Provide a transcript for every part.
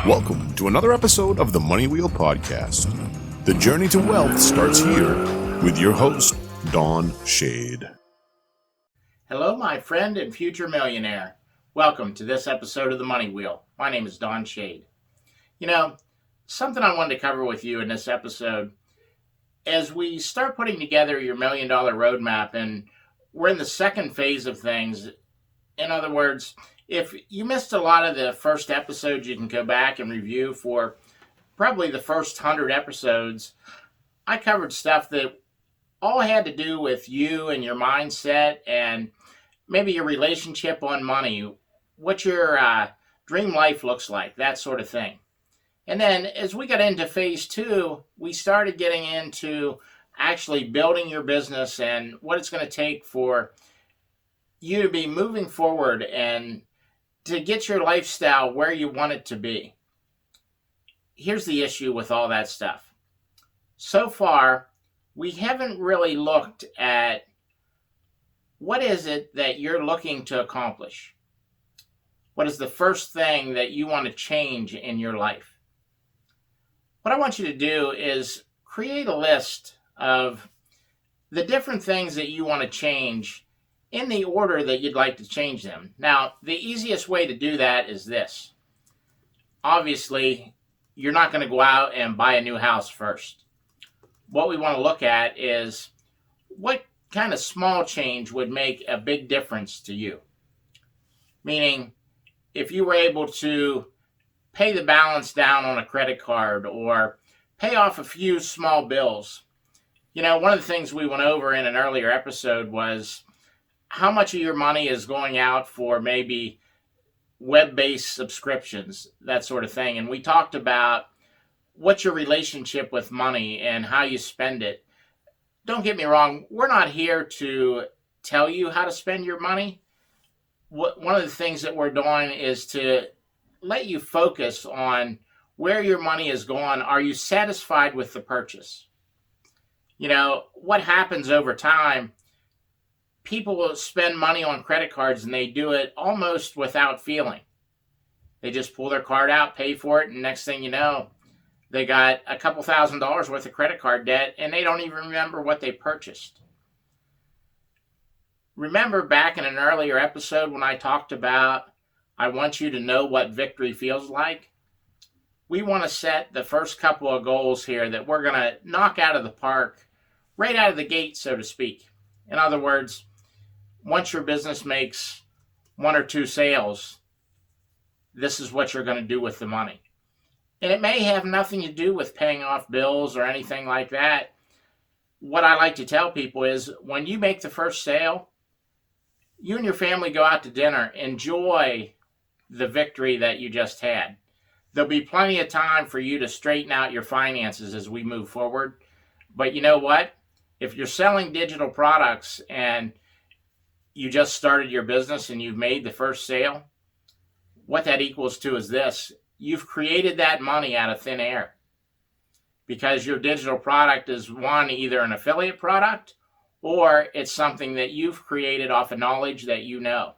Welcome to another episode of the Money Wheel Podcast. The journey to wealth starts here with your host, Don Shade. Hello, my friend and future millionaire. Welcome to this episode of the Money Wheel. My name is Don Shade. Something I wanted to cover with you in this episode, as we start putting together your $1 million roadmap, and we're in the second phase of things. In other words, if you missed a lot of the first episodes, you can go back and review for probably the first 100 episodes. I covered stuff that all had to do with you and your mindset and maybe your relationship on money, what your dream life looks like, that sort of thing. And then as we got into phase 2, we started getting into actually building your business and what it's going to take for you to be moving forward and to get your lifestyle where you want it to be. Here's the issue with all that stuff. So far, we haven't really looked at what is it that you're looking to accomplish. What is the first thing that you want to change in your life? What I want you to do is create a list of the different things that you want to change in the order that you'd like to change them. Now, the easiest way to do that is this. Obviously, you're not going to go out and buy a new house first. What we want to look at is what kind of small change would make a big difference to you. Meaning, if you were able to pay the balance down on a credit card or pay off a few small bills. One of the things we went over in an earlier episode was how much of your money is going out for maybe web-based subscriptions, that sort of thing. And we talked about what's your relationship with money and how you spend it. Don't get me wrong, we're not here to tell you how to spend your money. One of the things that we're doing is to let you focus on where your money is going. Are you satisfied with the purchase? What happens over time, people will spend money on credit cards and they do it almost without feeling. They just pull their card out, pay for it, and next thing you know, they got a couple $1,000s worth of credit card debt and they don't even remember what they purchased. Remember back in an earlier episode when I talked about I want you to know what victory feels like? We want to set the first couple of goals here that we're going to knock out of the park right out of the gate, so to speak. In other words, once your business makes 1 or 2 sales, this is what you're going to do with the money. And it may have nothing to do with paying off bills or anything like that. What I like to tell people is when you make the first sale, you and your family go out to dinner, enjoy the victory that you just had. There'll be plenty of time for you to straighten out your finances as we move forward. But you know what? If you're selling digital products and you just started your business and you've made the first sale, what that equals to is this. You've created that money out of thin air because your digital product is either an affiliate product or it's something that you've created off of knowledge that you know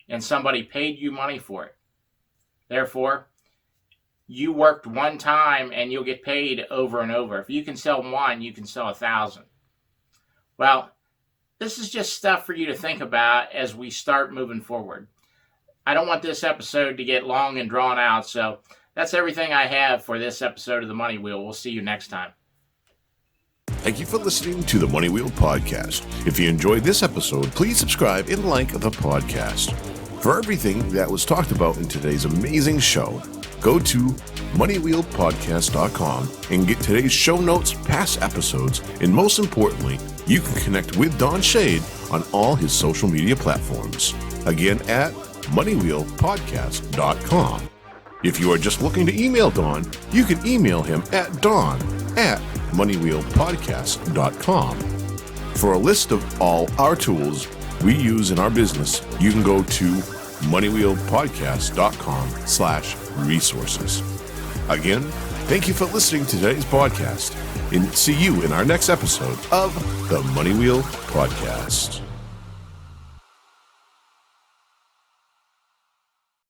and somebody paid you money for it. Therefore, you worked one time and you'll get paid over and over. If you can sell 1, you can sell 1,000. Well, this is just stuff for you to think about as we start moving forward. I don't want this episode to get long and drawn out, so that's everything I have for this episode of the Money Wheel. We'll see you next time. Thank you for listening to the Money Wheel Podcast. If you enjoyed this episode, please subscribe and like the podcast. For everything that was talked about in today's amazing show, go to moneywheelpodcast.com and get today's show notes, past episodes, and most importantly, you can connect with Don Shade on all his social media platforms. Again, at moneywheelpodcast.com. If you are just looking to email Don, you can email him at don@moneywheelpodcast.com. For a list of all our tools we use in our business, you can go to moneywheelpodcast.com/resources. Again, thank you for listening to today's podcast and see you in our next episode of the Money Wheel Podcast.